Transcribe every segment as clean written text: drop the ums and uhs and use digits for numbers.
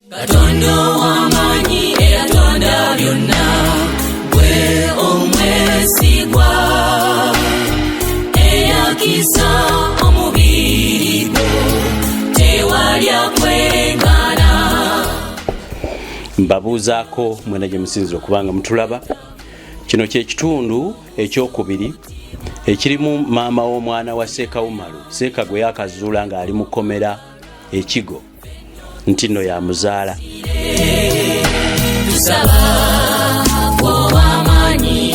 Katonda w'amaanyi eyatonda byonna gwe omwesigwa eyakisa omubiri gwo tewalya kwengana. Mbabuuzaako mwena gye musinzira okubanga mutulaba. Kino kye kitundu ekyokubiri ekirimu maama w'omwana wa Ssekawumalu. Seeka gwe yakazuula ng'ali mu kkomera ekigo nti nno yamuzaala. Tusaba ow'amaanyi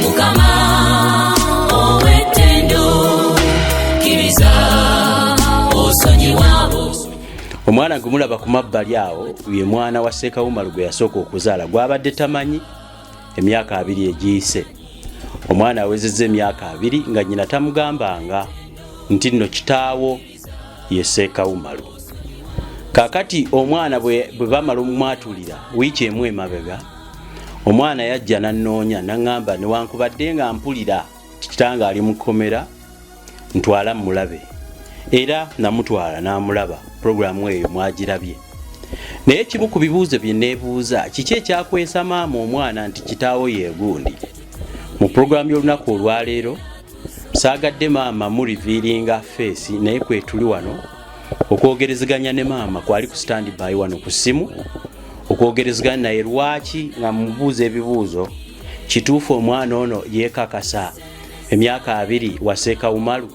Mukama ow'ettendo kkiriza osonyiwabo. Omwana gwe mulaba ku mabbali awo ye mwana wa Ssekawumalu gwe yasooka okuzaala gw'abadde tamanyi emyaka 2 egiyise. Omwana awezezza emyaka 2 nga nnyina tamugambanga nti nno kitaawo ye Ssekawumalu. Kakati omwana bwe bamala omwatulira wiiki emu emabega, omwana yajja n'annoonya n'aŋŋamba newankubadde nga mpulira kitanga ali mu kkomera ntwala mulabe. Era namutwala n'amulaba. Programu eyo mwagirabye. Naye kimu ku bibuuzo bye neebuuza, kiki ekyakwesa maama omwana nti kitaawo yeegundi? Mu programu y'olunaku olwaleero saagadde maama mu revealinga face, naye kwe tuli wano okwogerezeganya ne maama kwali ku stand by wano ku ssimu okwogerezeganya naye. Lwaki nga mubuuza ebibuuzo kituufu omwana ono yeekakasa emyaka 2 wa Ssekawumalu?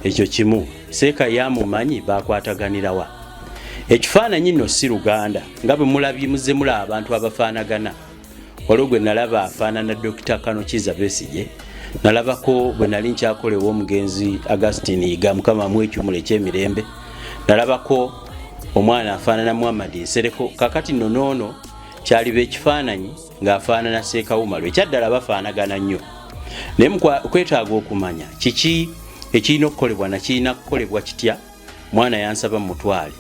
Ekyo kimu. Seeka yamumanyi bakwataganira wa? Ekifaananyi nno si Luganda nga bwe mulabye muze mulaba abantu abafaanagana. Waliwo gwe nalaba afaanana Dr. Kanokiza Besigye, nalabako bwe nali nkyakolewo omugenzi Augustine Yiga, Mukama mwekyumula ekyemirembe, nalabako omwana afaanana Muhammad Nsereko. Kakati nno noono kyaliba ekifaananyi ng'afaanana Ssekawumalu. Ekyaddala bafaanagana nnyo. Naye kwetaaga okumanya kiki ekirina okukolebwa na kirina kukolebwa kitya. Mwana yansaba mutwale.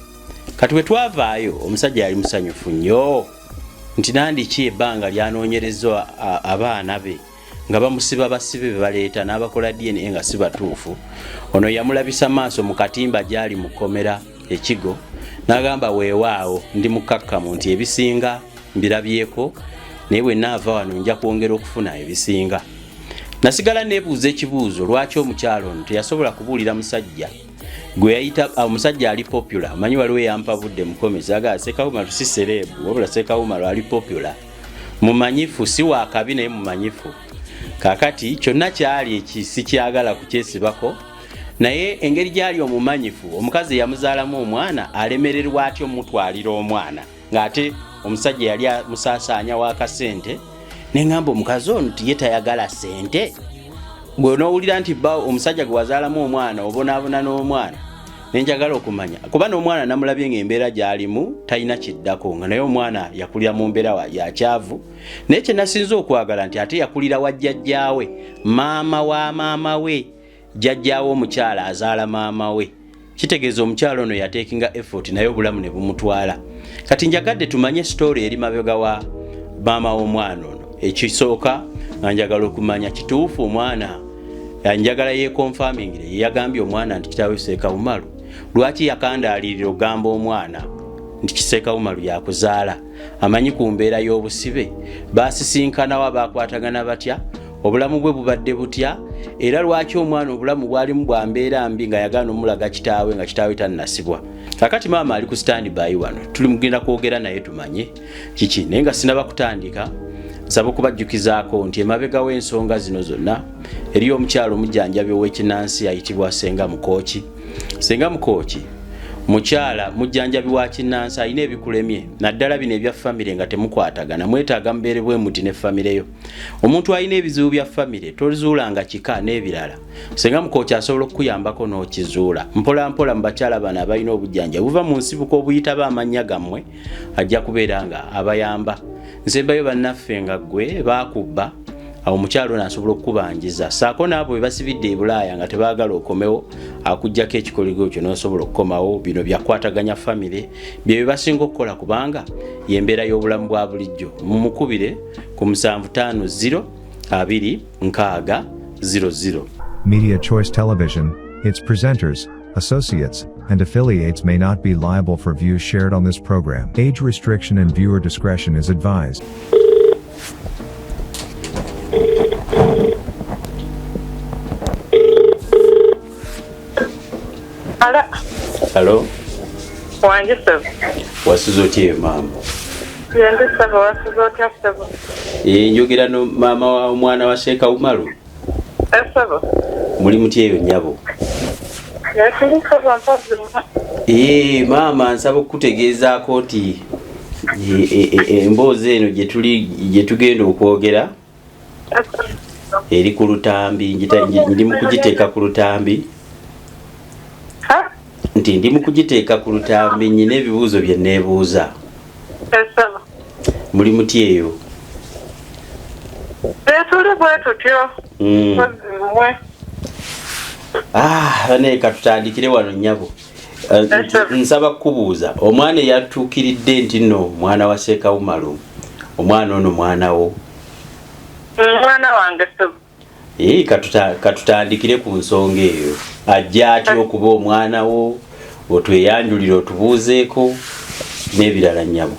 Kati bwe twavaayo omusajja yali musanyufu nnyo nti nandiki ebbanga lyanoonyerezza abaana be nga bamusiba basibe be baleeta n'abakola DNA nga si batuufu. Ono yamulabisa maaso mu katimba gyali mu kkomera ekigo n'agamba weewaawo ndi mukakkamu nti ebisinga mbirabyeko, naye bwe naava wano nja kwongera okufuna ebisinga. Nasigala neebuuza ekibuuzo, lwaki omukyalo ono teyasobola kubuulira musajja gwe yayita omusajja ali popular. Manyi waliwo yampabudde mukomezi aga Ssekawumalu si serebu, wabula Ssekawumalu ali popular, mumanyifu, si wakabi naye mumanyifu. Kakati kyonna kyali ekisi kyagala kukyesibako, naye engeri gyali omumanyifu omukazi yamuzaalamu omwana alemererwa atyo mutwalira omwana ng'ate omusajja yali amusaasaanya w'akasente. Neŋŋamba omukazi ono tiye tayagala ssente. Gwe n'owulira nti bba omusajja gwe wazaalamu omwana obonaabona n'omwana. Nenjagala okumanya kuba n'omwana namulabye ng'embeera gy'alimu talina kiddako, nga naye omwana yakulira mu mbeera ya kyavu. Naye kye nasinza okwagala nti ate yakulira wa jjajjaawe, maama wa maama we, jjajjaawe omukyala azaala maama we. Kitegeeza omukyala ono yateekinga effort naye obulamu ne bumutwala. Kati njagadde tumanye story eri mabega wa maama w'omwana ono. Ekisooka nga njagala okumanya kituufu omwana njagala yeekonfamingire yeyagambye omwana nti kitaawe Ssekawumalu. Lwaki yakandaalirira ogamba omwana nti Ssekawumalu yakuzaala? Amanyi ku mbeera y'obusibe baasisinkanawa, bakwatagana batya, obulamu bwe bubadde butya, era lwaki omwana obulamu bwalimu bwa mbeera mbi nga yagaana omulaga kitaawe nga kitaawe tannasibwa. Kakati maama ali ku stand by wano, tuli mugenda kwogera naye tumanye kiki. Naye nga sinaba kutandika, nsaba okubajjukizaako nti emabega w'ensonga zino zonna eriyo omukyalo omujjanjabi ow'ekinnansi ayitibwa Senga Mukooki. Senga Mukooki mukyala mujjanjabi wa kinnansi, alina ebikulemye naddala bino ebya famire nga temukwatagana, mwetaaga mubeere bwe muti ne famire yo. Omuntu alina ebizibu bya famire tozuulanga kika n'ebirala. Senga Mukooki asobola okukuyambako n'okizuula mpola mpola. Mu bakyala bano abalina obujjanjabi buva mu nsibuko obuyitaba amannya gammwe, ajja kubeera nga abayamba. Nsembayo bannaffe nga ggwe baakubba, awo omukyalo n'asobola okukubanjiza. Saako n'abo bwe basibidde e Bulaaya nga tebaagala okomewo, akuggyako ekikoligo kyo n'osobola okukomawo. Bino byakwataganya famire bye bye basinga okukola kubanga y'embeera y'obulamu bwa bulijjo. Mumukubire ku 750 2 600. Media Choice Television, its presenters, associates, and affiliates may not be liable for views shared on this program. Age restriction and viewer discretion is advised. Hello? Wange sebo. Wasuza otya maama? Yende sebo wasuza otya sebo. Njogera no maama wa omwana wa Sheeka Umaru. Sebo. Muli mutya eyo nnyabo? Tuli sebo mpazi. Maama nsaba okukutegeezaako nti emboozi eno gye tugenda okwogera eri ku lutambi, ndi mu kugiteeka ku lutambi. Nti ndi mu kugiteeka ku lutambi, nyina ebibuuzo bye neebuuza. Sebo. Muli mutya eyo? Tuli bwe tutyo. Bane katutandikire wano nnyabo. Nsaba kukubuuza, omwana eyatuukiridde nti nno mwana wa Sheeka Umaru, omwana ono mwana wo? Mwana wange sebo. Katutandikire ku nsonga eyo. Ajja atya okuba omwana wo, otweyanjulire otubuuzeeko n'ebirala nnyabo.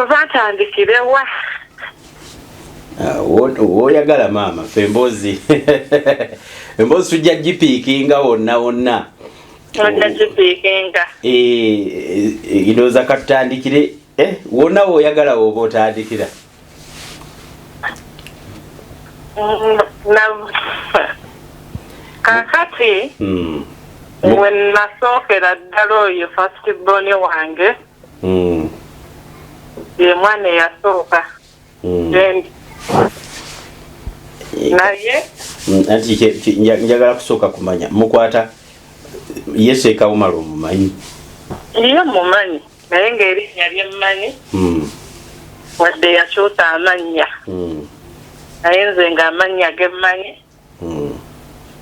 Batandikire wa? Woyagala maama, fe emboozi emboozi tujja gipiikinga wonna. Ojja gipiikinga. Ndowooza katutandikire wonna woyagala woba otandikira. Kakati we nasookera ddala oyo first born wange ye mwana eyasooka naye anti njagala kusooka kumanya mukwata ye Sheeka Umaru mumanyi? Iyo mumanyi naye ng'erinnya lyemmanyi wadde yakyusa amannya naye nze ng'amannya gemmanyi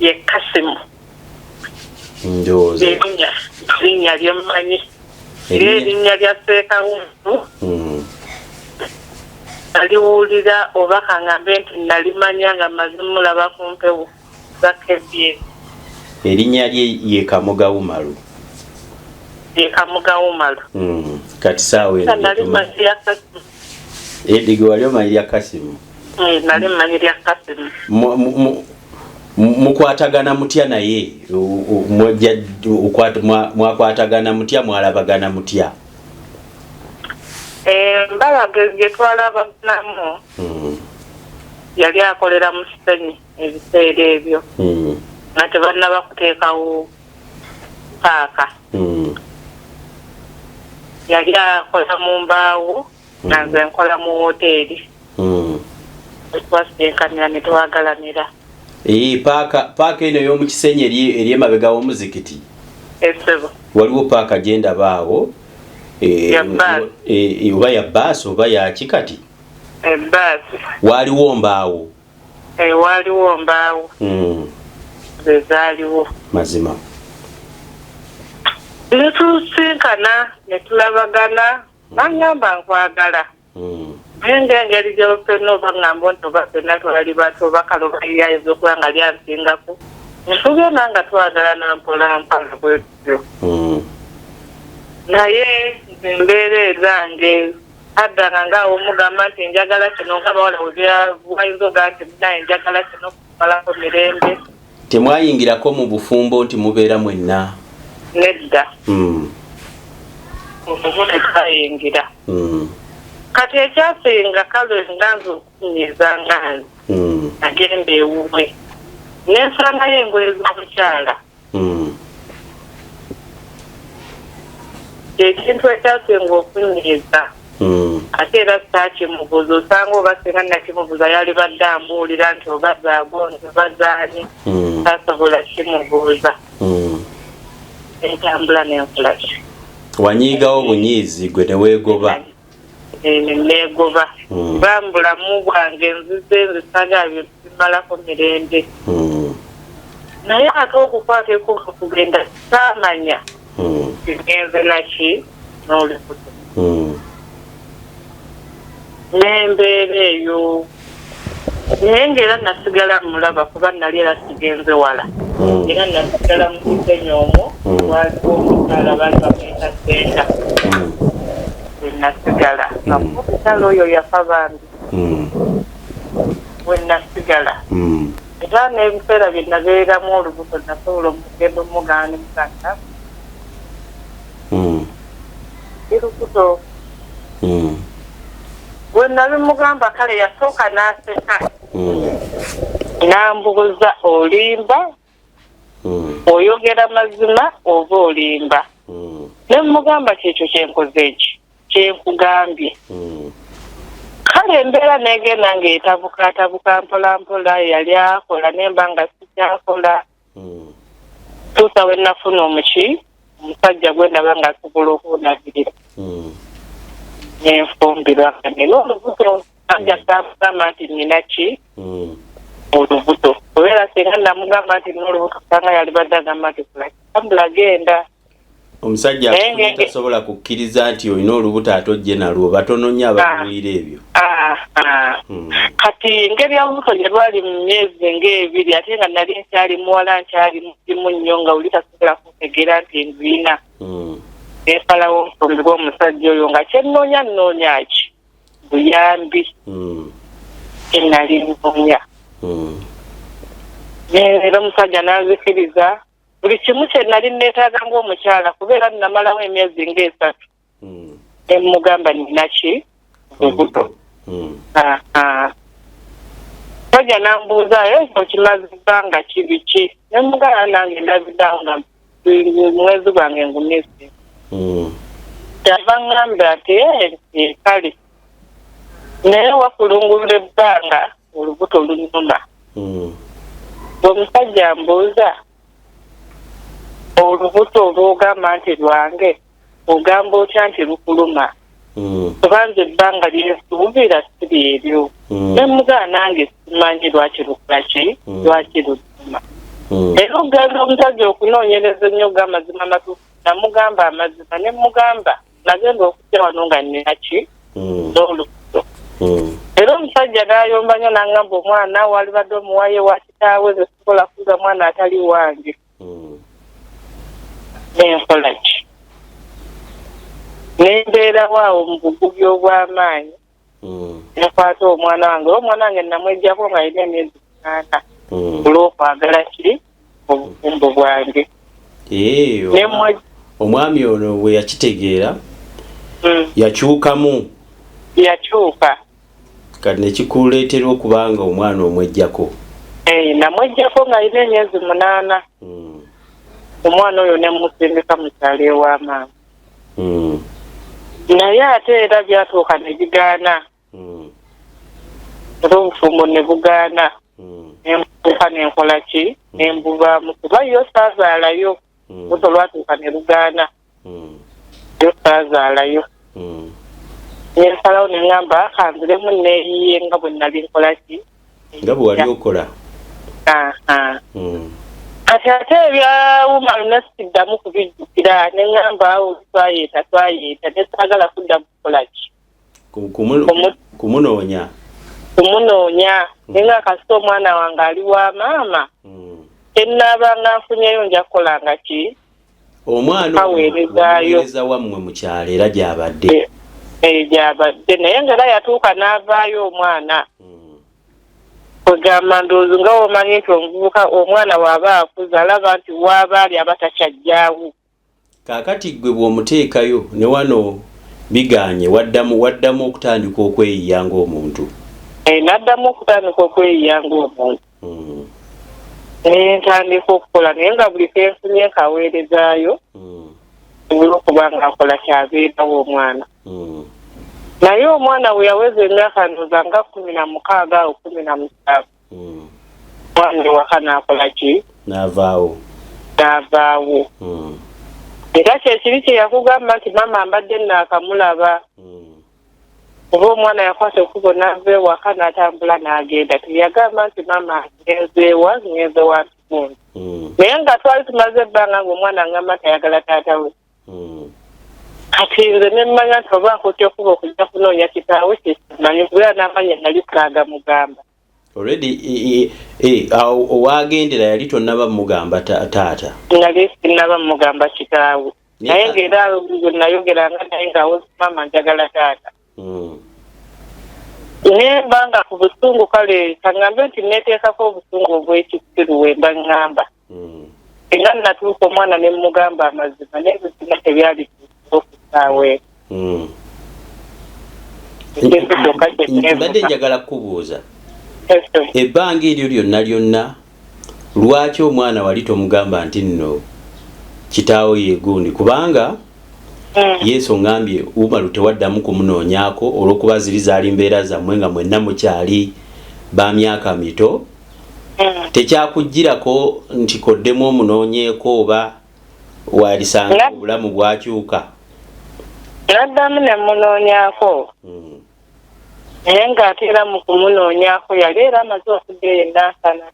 ye Kasimu. Ndowooza erinnya lyemmanyi erinnya lya Sheeka Umaru naliwulira oba kaŋŋambe nti nalimanya nga maze mulaba ku mpewo zakebyeri. Erinnya lye ye Kamuga Umaru. Ye Kamuga Umaru. Kati saawa eno nalimanyira Kasimu. Eddigo wali omanyirya Kasimu? Nalimanyirya Kasimu. Mukwatagana mutya naye? Mwakwatagana mutya, mwalabagana mutya? Mbalaga gye twalabaganamu yali akolera mu Kisenyi ebiseera ebyo nga tebannaba kuteekawo paaka. Yali akola mu mbaawo nanze nkola mu woteeri. Twasisinkana ne twagalanira. Paaka eno ey'omu Kisenyi eri emabega w'omuzikiti? Sebo. Waliwo paaka gye ndabaawo oba ya bbaasi oba yaki kati? Ebbaasi. Waaliwo mbaawo? Waaliwo mbaawo. Ze zaaliwo. Mazima. Ne tusinkana ne tulabagana n'angamba nkwagala. Engeri gy'olufenna oba ngamba nti oba ffenna twali bato oba kalobayiya ez'okuba nga lyansingako. Ntugenda nga twagalana mpola mpala bwetutyo. Naye embeera ezange addanga ngaawo omugamba nti njagala kino nga bawala wayinza ogaa nti naye njagala kino kumalako mirembe. Temwayingirako mu bufumbo nti mubeera mwenna? Nedda. Obuvu tetwayingira. Kati ekyasinga kale nganza okunyiza nganzi agenda ewuwe nensangayo engoye z'omukyala. Ekintu ekyasinga okunyiza ate era saakimubuuza osanga oba singa nakimubuuza yali badde ambuulira nti oba zaagonze oba zaani tasobola kimubuuza. Entambula n'enkola ki. Wanyiigawo bunyiizi gwe ne weegoba? Neegoba. Bambulamu bwange nzize nzisanga bintu bimalako mirembe. Naye ate okukwateko okugenda saamanya kigenze naki n'olubuto. N'embeera eyo naye ng'era nasigala mulaba kuba nali era sigenze wala era nasigala mu kisenyo omwo waaliwo omukyala baali bamuyita Senta we nasigala nga omukyala oyo yafa bambi we nasigala era n'ebiseera bye nabeeramu olubuto nasobola omugenda omugaani muganda irukuto we nabimugamba kale yasooka n'aseka n'ambuuza olimba oyogera mazima oba olimba ne mugamba kyekyo kyenkoze eki kyenkugambye kale embeera negenda ng'etabukaatabuka mpolampola yali akola nemba nga sikyakola tuusa we nafuna omusajja gwe ndaba nga asobola okunabirira nenfumbirwa nina olubuto ajja kugamba nti nina ki olubuto obeera singa namugamba nti nina olubuto kusanga yali badde agamba nti kulambula genda omusajja tasobola kukkiriza nti olina olubuto ate ojje nalwo batono nnyo ababuulira ebyo kati ngeri olubuto gye lwali mu myezi ng'ebiri ate nga nali nkyali muwala nkyali muzimu nnyo nga oli tasobola kuntegeera nti ndwina neesalawo nfumbirwa omusajja oyo nga kyenoonya ki buyambi kyenali nnoonya era omusajja n'azikiriza buli kimu kye nali neetaaga ng'omukyala kubeera namalawo emyezi ng'esatu nemugamba nina ki olubuto omusajja n'ambuuzaayo ekyo kimaze ebbanga kibi ki nemugamba nange ndabiddawo nga mwezi gwange ngumisi kyava ngamba ati kale naye wakulungulula ebbanga olubuto lunuma omusajja ambuuza olubuto olwogamba nti lwange ogamba otya nti lukuluma kubanza ebbanga lyesuubira siri eryo nemugaa nange simanyi lwaki lukula ki lwaki luluma era ogenda omusajja okunoonyereza ennyo g'amazima matuufu namugamba amazima nemugamba nagenda okujja wano nga nina ki n'olubuto era omusajja n'ayomba nnyo n'angamba omwana wali badde omuwaye wa kitaawe ze sisobola kuza mwana atali wange nenkola ki nembeerawo awo mu bugubi obw'amaanyi nekwata omwana wange namwejjako nga alina emyezi 8 olw'okwagala ki obufumbo bwange omwami ono bwe yakitegeera yakyukamu yakyuka kati nekikuleetera okubanga omwana omwejjako namwejjako nga alina emyezi 8 omwana oyo nemusindika mu kyalo ew'amaani naye ate era byatuuka ne bigaana era obufumbo ne bugaana nembuuka nenkola ki nembuvaamu kuba yo saazaalayo buto lwatuuka ne lugaana yo saazaalayo nensalawo neŋŋamba kanziremu neeyiye nga bwe nali nkola ki nga bwe wali okola kati ate ebyawuma lunasiddamu kubijjukira neŋŋamba awo twayeeta nesaagala kudda kukola ki kumunoonya nenga kasita omwana wange ali wa maama ennaabanga nfunyeyo nja kukolanga ki omwana aweereza wammwe mu kyalo era gy'abadde gy'abadde naye nga era yatuuka n'avaayo omwana kwegamba ndowooza nga womanyi nti omuvubuka omwana waaba akuza alaba nti waaba ali aba takyajjaawo kaakati ggwe bw'omuteekayo ne wano biganye waddamu okutandika okweyiya ng'omuntu n'addamu okutandika okweyiya ng'omuntu ntandika okukola naye nga buli kenfunye nkaweerezaayo sobola okuba nga akola kyabeerawo omwana naye omwana we yaweza emyaka ndowooza nga 16 awo 17 mwana ewaka n'akola ki n'avaawo era kyekiri kye yakugamba nti maama mbadde naakamulaba oba omwana yakwata ekkubo n'ava ewaka n'atambula n'agenda teyagamba nti maama ngenzeewa ntugundi naye nga twali tumaze ebbanga ng'omwana ngamba tayagala taata we kati nze nemmanya nti oba nkutya okuba okujja kunoonya kitaawe kyekimanyi kubeera n'amanya nali kaaga mugamba already owagendera yali tonnaba mugamba taata nali sinaba mugamba kitaawe naye ng'era nayogeranga naye ng'awo mama njagala taata nemba nga ku busungu kale kaŋŋambe nti neeteekako obusungu obw'ekisiru wemba ŋŋamba era natuuka omwana ne mugamba amazima naye bizina tebyali okutaawe mbadde njagala kukubuuza ebbanga eryo lyonna lwaki omwana wali tomugamba nti nno kitaawo yegundi kubanga Yesu ngambye umalu tewaddamu kumunoonyaako olw'okuba ziri zaali mbeera zammwe nga mwenna mukyali ba myaka mito tekyakugirako nti koddemu omunoonyeeko oba walisanga obulamu bwakyuka naddamu ne munoonyaako naye ng'ate era mu kumunoonyaako yali era amaze okudda eyo Nansana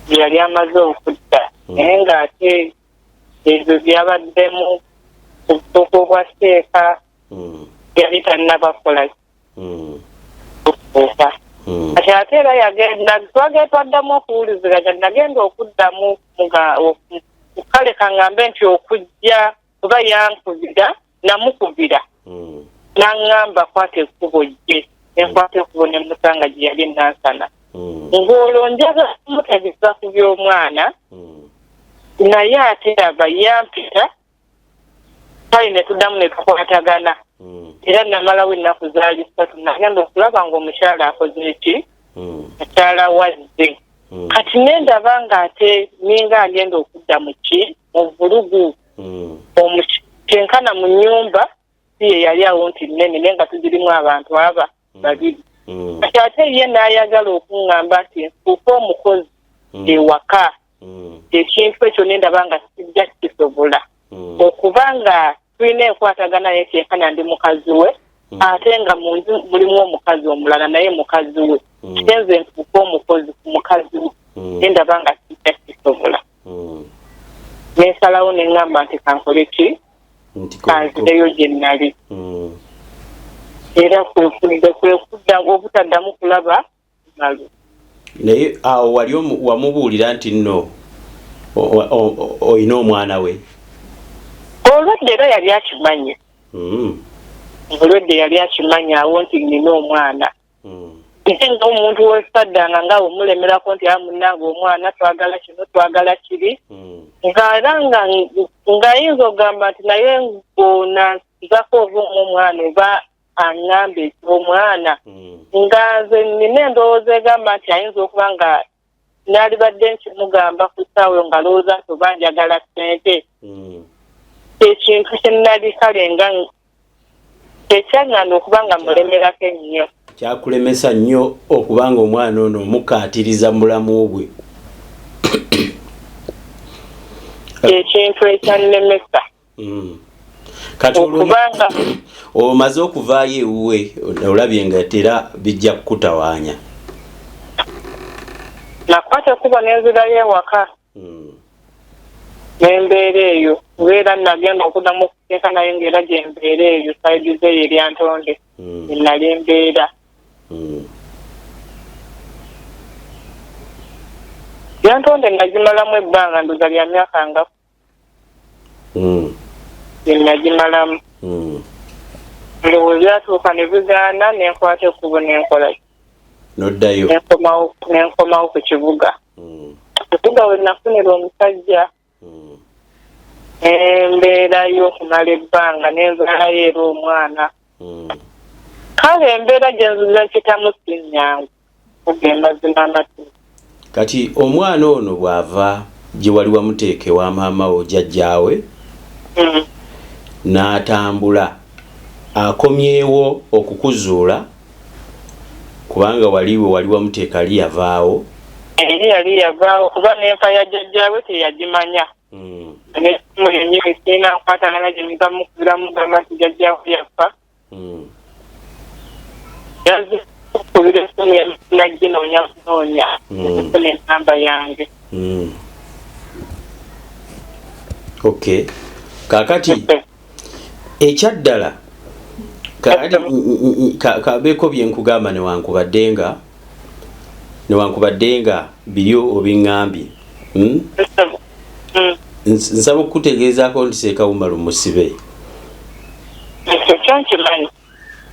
yali amaze okudda naye ng'ate ebyo byabaddemu obutuuka obwa seeka yali tannabakola okutuuka kati ate era yagenda twaddamu okuwuliziganya nagenda okuddamu kale kaŋŋambe nti okujja kuba yankubira namukubira n'aŋŋamba kwata ekkubo gye nenkwata ekkubo ne musanga gye yali Nansana ng'olwo njagala kumutegeza ku by'omwana naye ate aba yampita kale ne tuddamu ne tukwatagana era namalawo ennaku zaali 3 nagenda okulaba ng'omukyala akoze eki mukyala wazze kati nendaba ng'ate ninga agenda okudda mu vulugu kenkana mu nnyumba si ye yali awo nti nnene naye nga tugirimu abantu aba babiri kati ate ye n'ayagala okuŋŋamba nti nfuuka omukozi ewaka ekintu ekyo nendaba nga sijja kisobola okuba nga tulina enkwatagana naye kenkana ndi mukazi we ate nga mu nju mulimu omukazi omulala naye mukazi we kitenze nfuuka omukozi ku mukazi we nendaba nga sijja kisobola nensalawo neŋŋamba nti kankole ki kanzireyo gye nnali era kwekudda obutaddamu kulaba malu naye awo wali wamubuulira nti nno olina omwana we olwedde era yali akimanye olwedde yali akimanye awo nti nina omwana naye nga omuntu wesaddanga nga omulemerako nti amunanga omwana twagala kino twagala kiri ng'era ng'ayinza okugamba nti naye ng'onanzako ova omwana oba aŋŋambe eky'omwana nga nze nina endowooza egamba nti ayinza okuba nga naalibadde nkimugamba ku ssaawa nga lowooza nti oba njagala ssente ekintu kye nnali kale nga ekyaŋŋana okuba nga mulemerako ennyo kyakulemesa nnyo okuba nga omwana ono omukaatiriza mulamu bwe ekintu ekyannemesa kati okubanga omaze okuvaayo ewuwe olabye nga tera bijja kukutawaanya nakwata okuba nenzirayo ewaka nembeera eyo kubeera nagenda okuddamu okuteeka naye ngaera gyembeera eyo saidi zeeyo eryantonde enali embeera yantonde nagimalamu ebbanga ndoza lya myaka nga nagimalamu ndowe byatuuka ne bigaana nenkwata ekkubo nenkola noddayo nenkomawo ku kibuga ekibuga we nafunira omusajja embeerayo okumala ebbanga nenzaalayo era omwana kale embeera gyenzuza kitamu sinnyangu kugenda zina amatu kati omwana ono bw'ava gye wali wamuteeke wa maama wo jjajjaawe n'atambula akomyewo okukuzuula kubanga wali wamuteeka ali yavaawo yali yavaawo kuba n'enfa ya jjajjaawe teyagimanya n'ekimu yennyini sirina nkwatagana gye ngamukubiramu gamba nti jjajjaawe yafa yazikubira esimu naginoonya okufuna enamba yange okay kakati ekyaddala kabeeko byenkugamba newankubadde nga newankubadde nga biriyo obiŋŋambye. Nsaba okukutegeezaako nti Ssekawumalu musibe.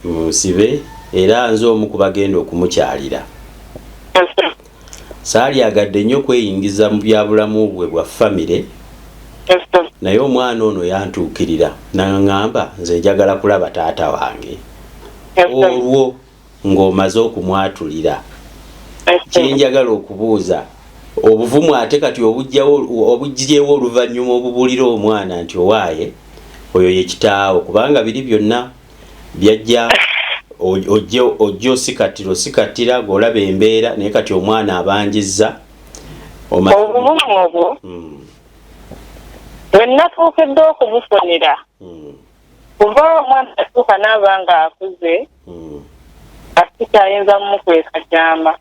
Musibe era nze omu ku bagenda okumukyalira. Saalyagadde nnyo kweyingiza mu byabulamu bwe bwa famire, naye omwana ono yantuukirira n'aŋŋamba nze njagala kulaba taata wange. Olwo ng'omaze okumwatulira, kyenjagala okubuuza, obuvumu ate kati obugiryewo oluvannyuma obubuulira omwana nti owaaye oyo ye kitaawo, kubanga biri byonna byajja ojja osikatira ng'olaba embeera, naye kati omwana abanjizza obuvumu obwo bwe natuukedde okumufunira kuva omwana atuuka n'aba nga akuze ate kyayinza mumukweka kyama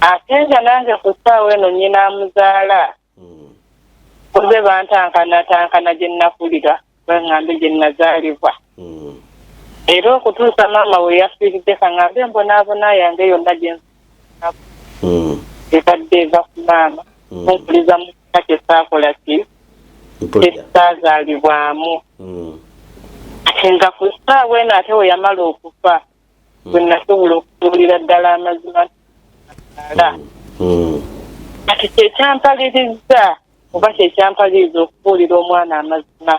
ate nga nange ku ssaawa eno nnyina amuzaala kuze bantankana gye nnakulira baŋŋambe gye nnazaalibwa era okutuusa maama we yafiiridde kaŋŋambe embonaabona yange yonna gye ebadde eva ku maama kunkuliza mu kika kye saakola ki ekitaazaalibwamu nga ku ssaawa eno ate we yamala okufa bwe nasobola okutuulira ddala amazima kati kyekyampalirizza oba kyekyampaliriza okubuulira omwana amazima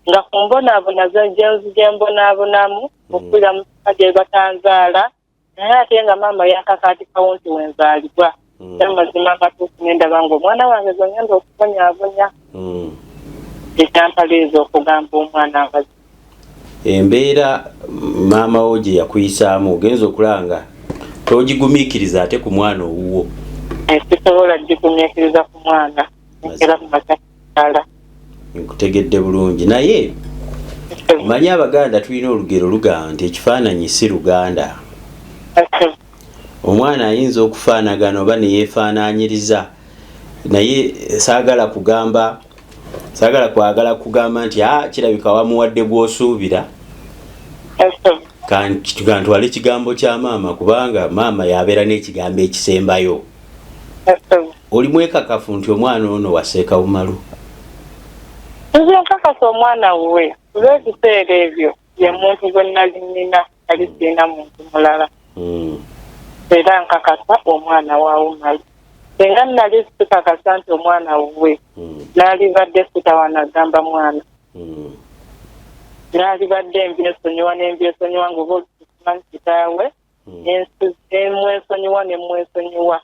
nga ku mbonaabona gye mbonaabonamu okuwira mu kika gye batanzaala naye ate nga maama yakakaatikawo nti wenzaalibwa amazima amatuufu nendaba ngaomwana wange zongenda okubonyaabonya ekyampaliriza okugamba omwana amazima. Embeera maama wo gye yakuyisaamu ogenza okulanga togigumiikiriza ate ku mwana owuwo. Sisobola gigumiikiriza ku mwana era ku makyala. Nkutegedde bulungi naye manyi Abaganda tulina olugero lugamba nti ekifaananyi si Luganda. Omwana ayinza okufaanagana oba ne yeefaanaanyiriza naye saagala kwagala kugamba nti kirabika wamuwadde bw'osuubira kantwale ekigambo kya maama kubanga maama yabeera n'ekigambo ekisembayo. Oli mwekakafu nti omwana ono wa Ssekawumalu? Nze nkakasa omwana we olw'ebiseera ebyo ye muntu gwe nali nnina ali sirina muntu mulala era nkakasa omwana wa Wumalu era nali sikakasa nti omwana we naalibadde sitawanagamba mwana naalibadde embyesonyiwa n'embyesonyiwa ng'oba olusimanyi kitaawe emwesonyiwa nemwesonyiwa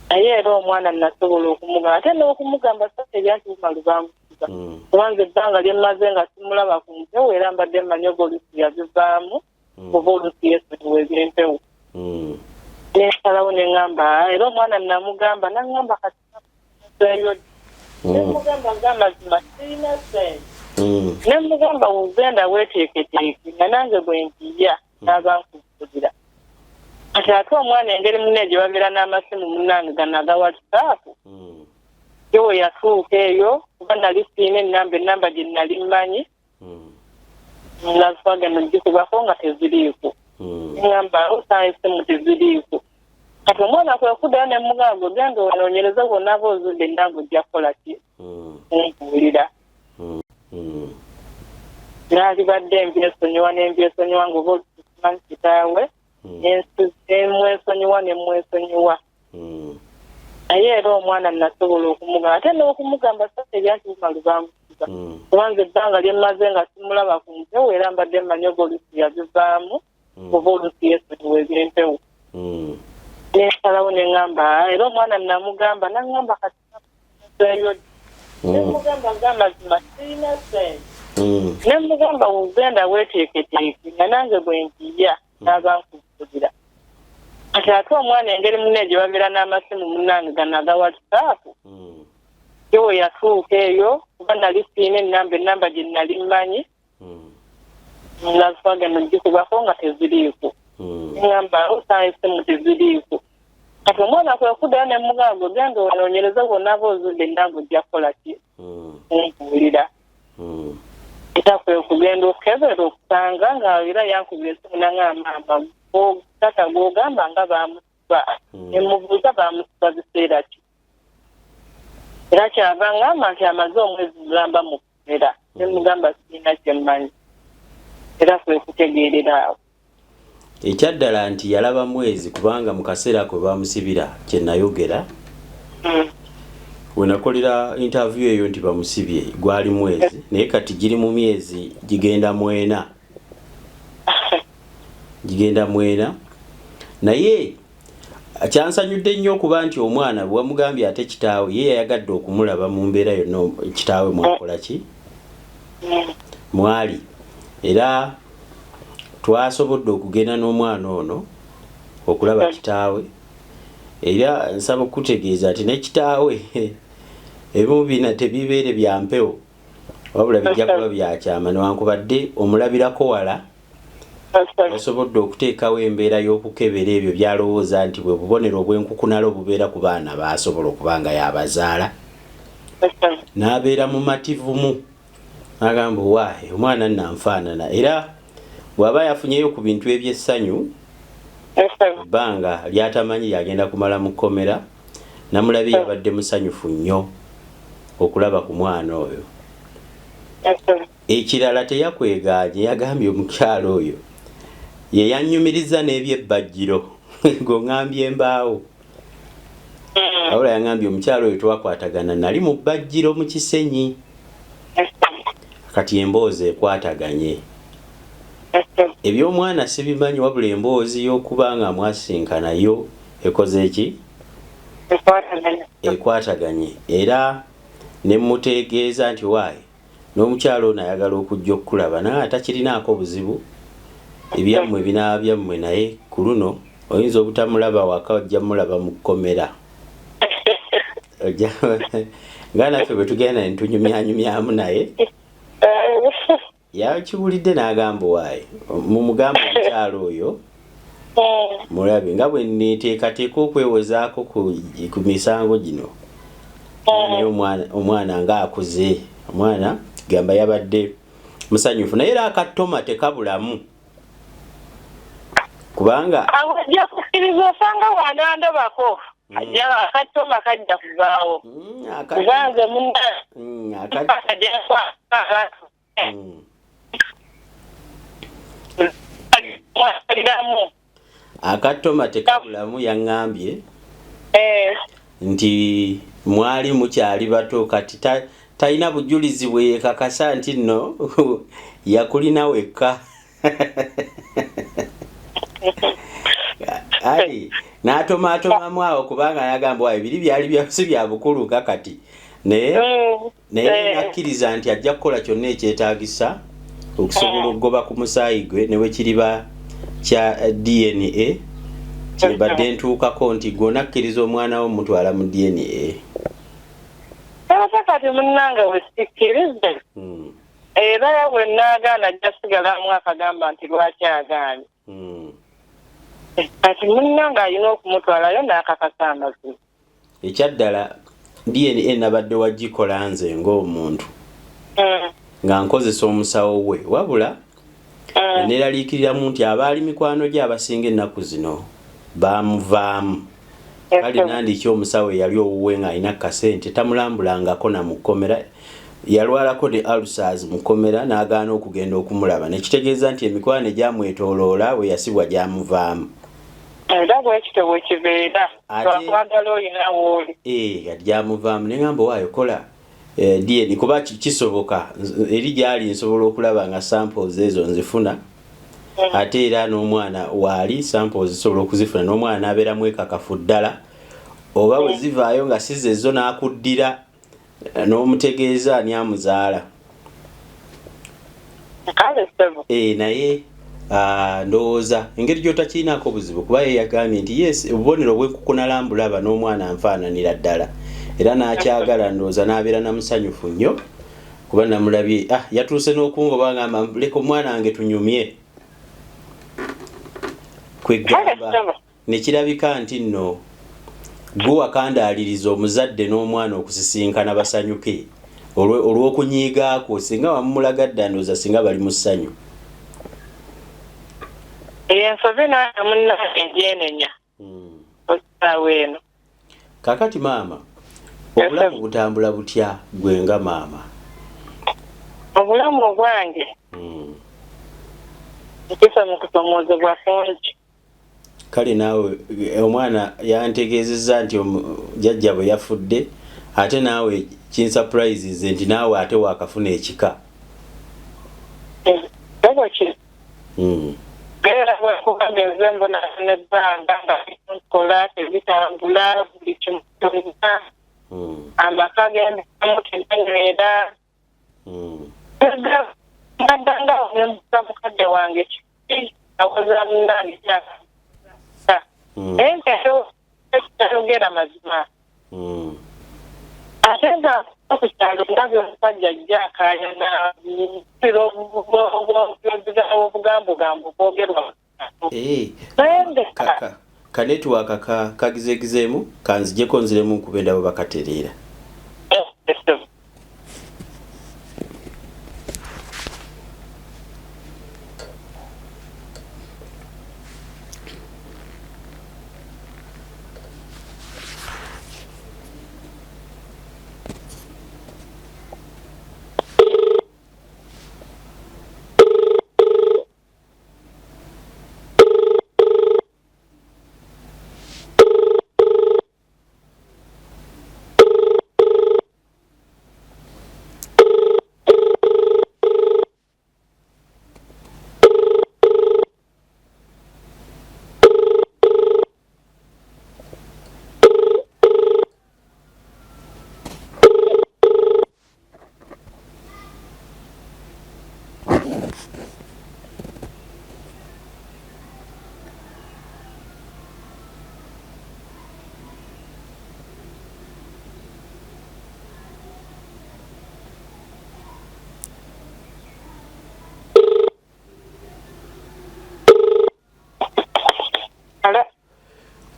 naye era omwana nasobola okumugamba ate n'okumugamba sasa ebyanti Wumalu bamusiga kubanga ebbanga lye mmaze nga simulaba ku mpewo era mbadde mmanyi oba olusi yabivaamu oba olusi yesonyiwa eby'empewo nensalawo neŋŋamba era omwana namugamba naŋŋamba kati nemugamba ng'amazima sirina sente nemugamba wugenda weeteeketeeke nga nange bwe nkiya n'aba nkukulira kati ate omwana engeri munne gye babeera n'amasimu munnange gano agawa kitaafu ye we yatuuka eyo kuba nali siina enamba gye nali mmanyi nga gano gikubako nga teziriiko ngamba osanga esimu teziriiko kati omwana kwe kuddayo nemugamba ogenda onoonyereza bonna aba ozudde endango ojja kukola ki onkuwulira naalibadde embyesonyiwa n'embyesonyiwa ng'oba olusimanyi kitaawe emwesonyiwa nemwesonyiwa naye era omwana nasobola okumugamba ate n'okumugamba sasa ebyanti Wumalu bamusiga kubanga ebbanga lye mmaze nga simulaba ku mpewo era mbadde mmanyi oba olusi yabivaamu oba olusi yesonyiwa eby'empewo nensalawo neŋŋamba era omwana namugamba naŋŋamba kati nemugamba ng'amazima sirina sente nemugamba wugenda weeteeketeeke nga nange bwe nkiya n'aba nkukulira kati ate omwana engeri munne gye babeera n'amasimu munnange gano agawa kitaafu ye we yatuuka eyo kuba nali siina enamba gye nali mmanyi nga gano gikubako nga teziriiko ngamba osanga esimu teziriiko kati omwana kwe kuddayo nemugamba ogenda onoonyereza bonna aba ozudde endango ojja kukola ki onkuwulira era kwe kugenda okukebera okusanga nga era yankubira esimu naŋŋamba tata gw'ogamba nga bamusiba emubuuza bamusiba biseera ki era kyava ngamba nti amaze omwezi gulamba mu kubeera nemugamba sirina kyemmanyi era kwe kutegeerera awo ekyaddala nti yalaba mwezi kubanga mu kaseera kwe bamusibira kye nayogera wenakolera interview eyo nti bamusibye gwali mwezi naye kati giri mu myezi gigenda mwena naye kyansanyudde nnyo okuba nti omwana bwe wamugambye ate kitaawe ye yayagadde okumulaba mu mbeera yonna kitaawe mwakola ki mwali era twasobodde okugenda n'omwana ono okulaba kitaawe era nsaba okutegeeza ati ne kitaawe ebimu bina tebibeere bya mpewo wabula bijja kuba byakyama newankubadde omulabirako wala yasobodde okuteekawo embeera y'okukebera ebyo byalowooza nti bwe bubonero obw'enkukunalo bubeera ku baana baasobola okuba nga yabazaala n'abeera mu mativumu n'agamba waaye omwana nanfaanana era bw'aba yafunyeyo ku bintu ebyessanyu ebbanga lyatamanyi yagenda kumala mu kkomera namulabye yabadde musanyufu nnyo okulaba ku mwana oyo ekirala teyakwegaanye yagambye omukyalo oyo ye yannyumiriza n'ebyebbajjiro ng'oŋŋambye embaawo wabula yangambye omukyalo oyo twakwatagana nali mu bbajjiro mu Kisenyi kati emboozi ekwataganye eby'omwana sibimanyi wabula emboozi y'okuba nga mwasinkanayo ekoze eki ekwataganye era ne mutegeeza nti waaye n'omukyalo ono ayagala okujja okukulaba naye atakirinaako buzibu ebyammwe binaaba byammwe naye ku luno oyinza obutamulaba waka ojja mulaba mu kkomera nga naffe bwe tugenda ne tunyumyanyumyamu naye yakiwulidde n'agamba waaye mumugamba omukyalo oyo mulabe nga bwe neteekateeka okwewozaako ku misango gino naye omwana ng'akuze omwana gamba yabadde musanyufu naye era akatoma tekabulamu kubanga ajja kukkiriza osanga wanandabako akatoma kajja kuvaawo kubanze akatoma tekabulamu yaŋŋambye nti mwali mukyali bato kati talina bujulizi bwe yekakasa nti nno yakulina wekka ali n'atomaatomamu awo kubanga yagamba waayo biri byali byasi bya bukulu kakati naye nakkiriza nti ajja kukola kyonna ekyetaagisa okusobola okugoba ku musaayi gwe ne wekiriba kya DNA kyebadde ntuukako nti gwonakkiriza omwana wo mutwala mu DNA kati munnange wesikkirize era yawe naagaana ajja sigalamu akagamba nti lwaki agaanye kati munnange alina okumutwalayo n'akakasa amazima ekyaddala DNA nabadde wagikola nze ng'omuntu nga nkozesa omusawo we wabula neeraliikiriramu nti abaali mikwano gye abasinga ennaku zino baamuvaamu kale nandiki omusawo yali owuwe ng'alina kasente tamulambulangako na mu kkomera yalwalako ne ulcers mu kkomera n'agaana okugenda okumulaba nekitegeeza nti emikwano egyamwetooloola bwe yasibwa gyamuvaamu era bwekito bwe kibeera twakwagala olina wooli gyamuvaamu ne ngamba waayo kola DNA kuba kisoboka eri gyali nsobola okulaba nga samples ezo nzifuna ate era n'omwana waali samples zisobola okuzifuna n'omwana n'abeeramu ekakafu ddala oba bwe zivaayo nga size ezo n'akuddira n'omutegeeza ani amuzaala naye ndowooza engeri gy'otakirinako buzibu kuba ye yagambye nti yes obubonero bw'enkukunalambulaba n'omwana anfaananira ddala era n'akyagala ndowooza n'abeera namusanyufu nnyo kuba namulabye yatuuse n'okungoba ngamba leka omwana wange tunyumye kwegamba nekirabika nti nno gwe wakandaaliriza omuzadde n'omwana okusisinkana basanyuke olw'okunyiigaako singa wamulaga dda ndowooza singa bali mu ssanyu ensobe naye munnange enjenenya awe eno. Kakati maama, obulamu butambula butya gwe nga maama? Obulamu obwange nkisa mu kusomoozebwa kungi. Kale naawe omwana yantegeezezza nti jjajja bwe yafudde ate naawe kinsurprises nti naawe ate waakafuna ekika. Ebo ki? Era bwekugambye nze mbona n'ebbanga nga nkola tebitambula buli kimu kyonna. Amaka gendamu tentegeera. Naddanga onembuka mukadde wange kiki awoza munange kyaka. Ente tayogera mazima. Ate nga okukyalo ndabye omusajja ajja akaayana obugambugambu bwogerwa. Kanetiwaaka kagizeegizeemu kanzijeko nziremu nkube ndabo bakatereera.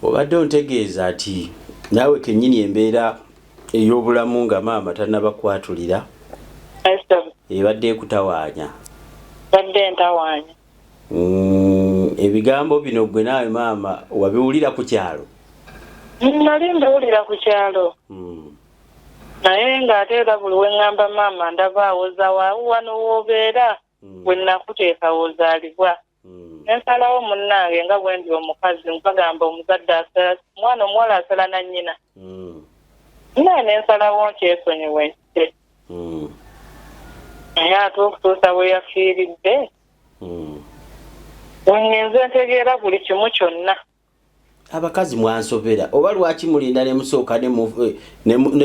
Obadde ontegeeza ati naawe kennyini embeera ey'obulamu nga maama tannabakwatulira ebadde ekutawaanya. Badde ntawaanya. Ebigambo bino gwe naawe maama wabiwulira ku kyalo? Nali mbiwulira ku kyalo. Naye ng'ate era buli we ŋŋamba maama ndaba awoza wano w'obeera we nnakuteeka w'ozaalibwa. Nensalawo munnange nga bwe ndi omukazi nkagamba omuzadde asala mwana omuwala asala na nnyina. Naye nensalawo nkyesonyiwe nkite. Naye ate okutuusa we yafiiridde wengenze ntegeera buli kimu kyonna. Abakazi mwansobera oba lwaki mulinda ne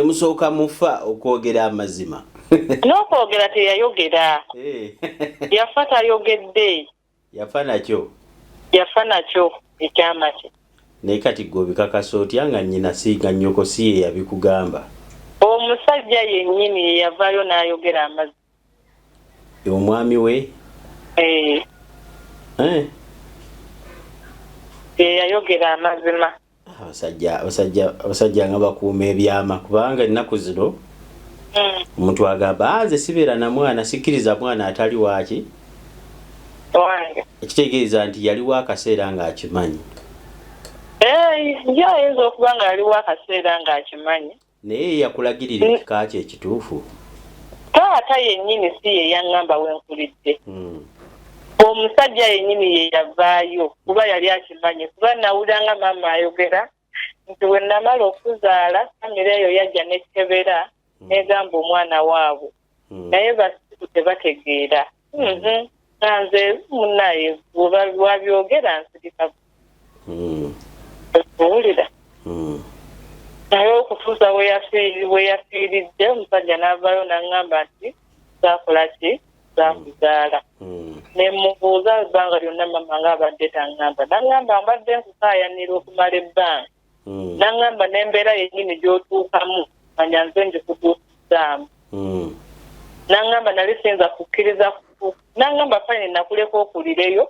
musooka mufa okwogera amazima? N'okwogera teyayogera. Yafa tayogedde. Yafa nakyo ekyama kye. Naye kati gwe obikakasa otya nga nnyina nga nnyoko si ye yabikugamba? Omusajja yennyini ye yavaayo n'ayogera amazima. Omwami we? Yayogera amazima. Abasajja nga bakuuma ebyama kubanga ennaku zino omuntu agamba nze sibeera na mwana sikkiriza mwana atali waaki. Ekitegeeza nti yaliwo akaseera ng'akimanyi. Ayinza okuba nga yaliwo akaseera ng'akimanyi. Naye yakulagirira ekika kye ekituufu. Taata yennyini si ye yaŋŋamba wenkulidde. Omusajja yennyini ye yavaayo kuba yali akimanyi kuba nawulanga maama ayogera nti we namala okuzaala famire eyo yajja n'ekebera n'egamba omwana waabwe. Naye basiku tebategeera. Nze munnaye wabyogera nsirika okuwulira. Naye okutuusa we yafiiridde omusajja n'avaayo n'aŋŋamba nti zaakola ki zaakuzaala. Ne mubuuza ebbanga lyonna mama ng'abadde taŋŋamba. N'aŋŋamba mbadde nkukaayanira okumala ebbanga. N'aŋŋamba n'embeera yennyini gy'otuukamu manya nze ngikutuusizaamu. N'aŋŋamba nali siyinza kukkiriza n'aŋŋamba fayini nakuleka okulireyo.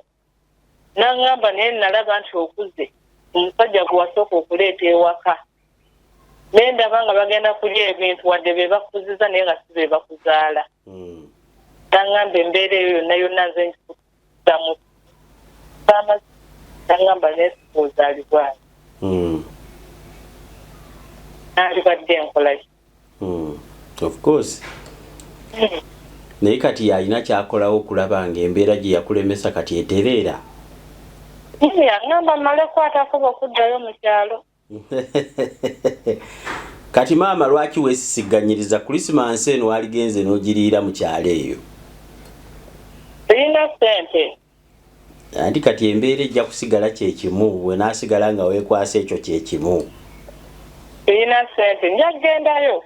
N'aŋŋamba naye nalaba nti okuze omusajja gwe wasooka okuleeta ewaka. Naye ndaba nga bagenda kulya ebintu wadde be bakuziza naye nga si be bakuzaala. N'aŋŋamba embeera eyo yonna yonna nze nkikutuusamu. N'aŋŋamba neesika ozaalibwayo. nandibadde enkola ki. Of course. Naye kati alina kyakolawo okulaba ng'embeera gye yakulemesa kati etereera. Yaŋŋamba mmale kwatako okuddayo mu kyalo. Kati maama lwaki weesisiganyiriza Christmas eno waligenze n'ogiriira mu kyalo eyo? Sirina ssente. Anti kati embeera ejja kusigala kyekimu, bwe naasigala nga weekwasa ekyo kyekimu. Sirina ssente, nja kugendayo.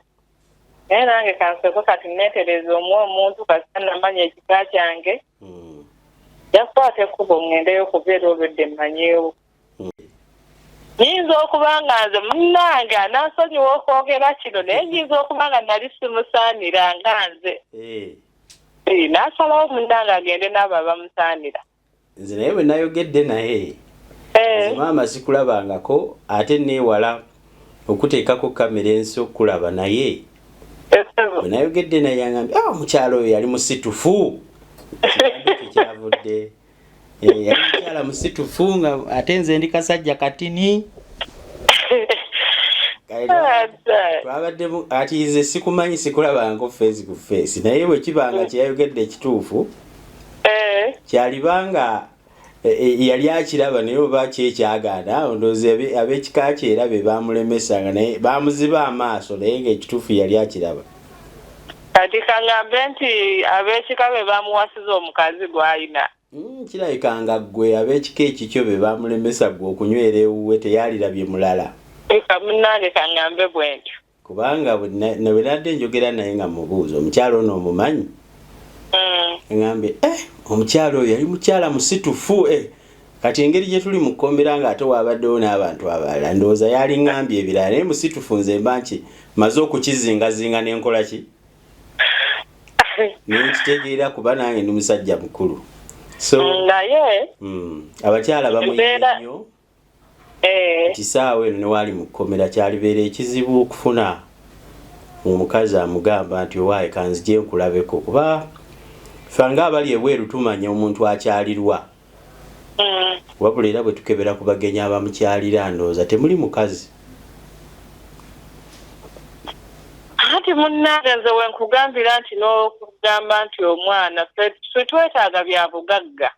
Naye nange kanseko kati neetereza omuntu kasita namanya ekika kyange. Yakwata ekkubo ŋŋendeyo okubeera obedde mmanyeewo. Nyinza okuba nga nze munnange anansonyiwa okwogera kino naye nyinza okuba nga nali simusaanira nga nze. N'asalawo munnange agende n'abo abamusaanira. Nze naye bwe nayogedde naye maama sikulabangako ate neewala okuteekako kamera ensi okulaba naye bwe nayogedde naye yangambye omukyalo oyo yali musitufu. Kyavudde yali mukyala musitufu nga ate nze ndi kasajja katini. Twabaddemu ati nze sikumanyi sikulabangako face to face naye bwe kibanga kyeyayogedde ekituufu kyalibanga yali akiraba naye oba kyekyagaana ondoozi ab'ekika kye era be baamulemesanga naye baamuziba amaaso naye ng'ekituufu yali akiraba. Kati kaŋŋambe nti ab'ekika be baamuwasiza omukazi gw'alina. Kirabikanga ggwe ab'ekika ekikyo be baamulemesa ggwe okunywera ewuwe teyalirabye mulala. Munnange kaŋŋambe bwe ntyo. Kubanga bwe nadde njogera naye nga mubuuza omukyalo ono omumanyi? Ngambye omukyalo oyo yali mukyala musitufu. Kati engeri gye tuli mu kkomera nga ate waabaddewo n'abantu abalala ndowooza yali ngambye ebirala naye musitufu nze mba nki maze okukizingazinga n'enkola ki? Nekitegeera kuba nange ndi musajja mukulu. So naye abakyala bamuyinza nnyo. Kisaawe eno newaali mu kkomera kyalibeera ekizibu okufuna omukazi amugamba nti owaaye kanzije nkulabeko kuba fanga abali ebweru tumanya omuntu akyalirwa. Wabula era bwe tukebera ku bagenyi abamukyalira ndowooza temuli mukazi. Ati munnange nze we nkugambira nti n'okugamba nti omwana ffe twetaaga bya bugagga.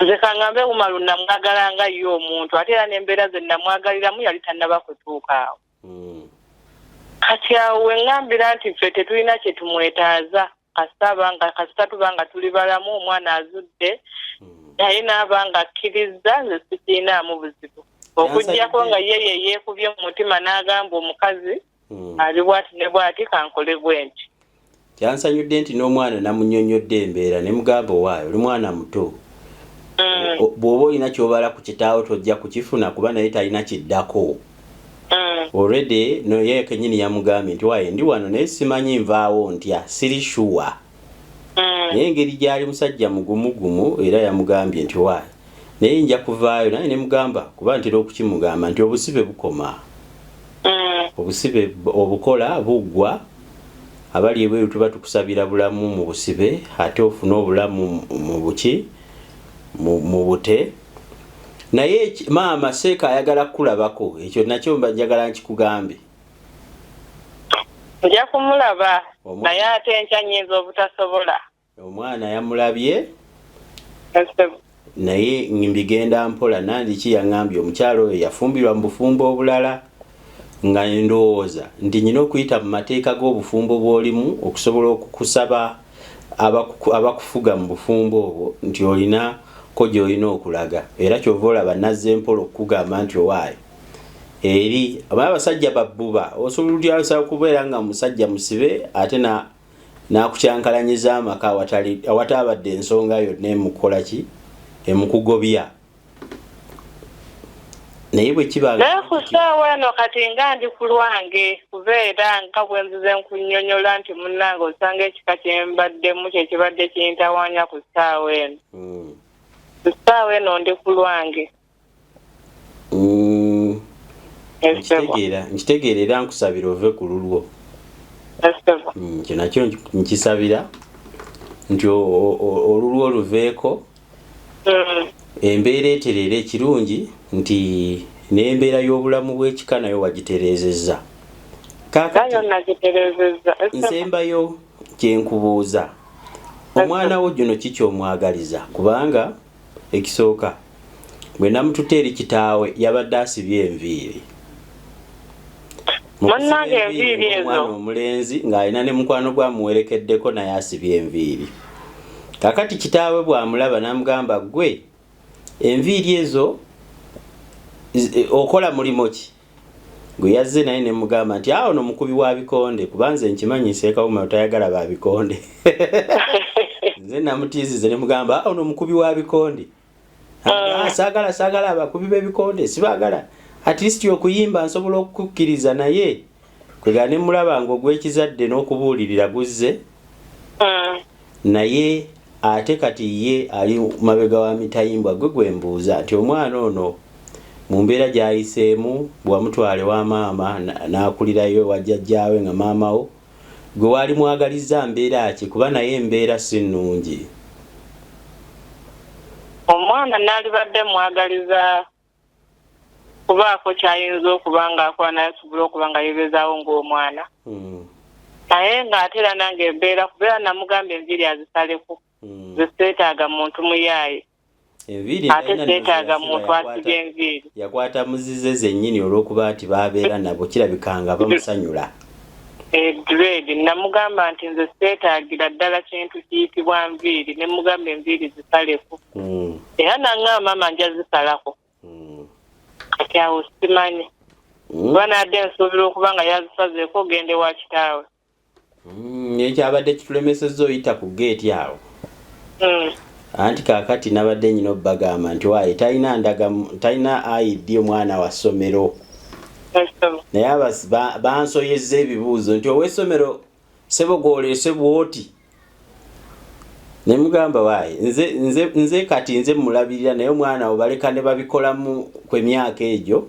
Nze kaŋŋambe Umaru namwagala nga ye omuntu ate era n'embeera ze namwagaliramu yali tannaba kutuuka awo. Kati awo we ŋŋambira nti ffe tetulina kye tumwetaaza kasita tuba nga tuli balamu omwana azudde naye n'aba nga akkiriza nze sikiinaamu buzibu. Okuggyako nga ye yeekubye mu mutima n'agamba omukazi ali bw'ati ne bw'ati kankole bwe nti. Kyansanyudde nti n'omwana namunnyonnyodde embeera ne mugamba owaayo oli mwana muto. Bw'oba olina ky'obala ku kitaawo tojja kukifuna kuba naye talina kiddako. Already ye kennyini yamugambye nti waaye ndi wano naye simanyi nvaawo ntya siri shuwa. Naye engeri gy'ali musajja mugumugumu era yamugambye nti waaye naye nja kuvaayo naye ne mugamba kuba ntera okukimugamba nti obusibe bukoma. Obusibe obukola buggwa abali ebweru tuba tukusabira bulamu mu busibe ate ofune obulamu mu buki mu bute. Naye maama Seeka ayagala kulabako ekyo nakyo mba njagala nkikugambe. Nja kumulaba naye ate nkya nnyinza obutasobola. Omwana yamulabye naye mbigenda mpola nandiki yaŋŋambye omukyalo oyo yafumbirwa mu bufumbo obulala nga ndowooza nti nyina okuyita mu mateeka g'obufumbo bw'olimu okusobola okukusaba abakufuga mu bufumbo obwo nti olina ko gy'olina okulaga era kyova olaba nazze mpola okukugamba nti owaayo eri abasajja babbuba osobola okubeera nga musajja musibe ate n'akukyankalanyiza amaka awataabadde ensonga yonna emukola ki emukugobya. Naye bwe kibanga naye ku ssaawa eno kati nga ndi ku lwange kubeera nga bwe nzize nkunnyonnyola nti munnange osanga ekika kye mbaddemu kye kibadde kintawaanya ku ssaawa eno. Ku ssaawa eno ndi ku lwange. Nkitegeera era nkusabira ove ku lulwo. Kyo nakyo nkisabira nti olulwo oluveeko. Embeera eterera ekirungi nti n'embeera y'obulamu bw'ekika nayo wagitereezezza. Kaakati nsembayo kyenkubuuza, omwana wo gino kikyomwagaliza? Kubanga ekisooka bwe namututa eri kitaawe yabadde asibye enviiri. Munnange enviiri ezo omwana omulenzi ng'alina ne mukwano gwamuwerekeddeko naye asibye enviiri. Kaakati kitaawe bw'amulaba n'amugamba, gwe enviiri ezo okola mulimo ki? Gwe yazze naye ne mugamba nti awo no mukubi wa bikonde, kubanze nkimanyi Ssekawuma tayagala ba bikonde. Nze namutiizize ne mugamba awo no mukubi wa bikonde. Saagala abakubi b'ebikonde sibaagala. At least okuyimba nsobola okukkiriza naye kwega ne mulaba ng'ogw'ekizadde n'okubuulirira guzze. Naye ate kati ye ali mabega wa mitayimbwa gwe gwembuuza nti omwana ono mu mbeera gy'ayiseemu bw'amutwala wa maama n'akulirayo wa jjajjaawe nga maama wo gwe wali mwagaliza mbeera ki? Kuba naye embeera si nnungi. Omwana nalibadde mwagaliza kubaako kyayinza okuba ng'akola naye asobola okuba nga yeebezaawo ng'omwana. Naye ng'ate era nange embeera kubeera namugamba enviiri azisaleko zeetaaga muntu muyaaye. Ate zeetaaga muntu asibye enviiri. Yakwata muzize zennyini olw'okuba nti baabeera nabo kirabikanga bamusanyula. Dread namugamba nti nze seetaagira ddala kintu kiyitibwa nviiri, ne mugamba enviiri zisaleko. Era nangamba maama nja zisalako. Kati awo simanyi. Kuba nadde nsuubira okuba nga yazisazeeko ogende wa kitaawe. Ekyabadde kitulemesezza oyita ku geeti awo. Anti kaakati nabadde nyina obbagamba nti waaye talina ID omwana wa ssomero. Naye bansoyezza ebibuuzo nti ow'essomero sebo gw'oleese bw'oti. Ne mugamba waaye nze kati nze mulabirira naye omwana we baleka ne babikolamu kw'emyaka egyo.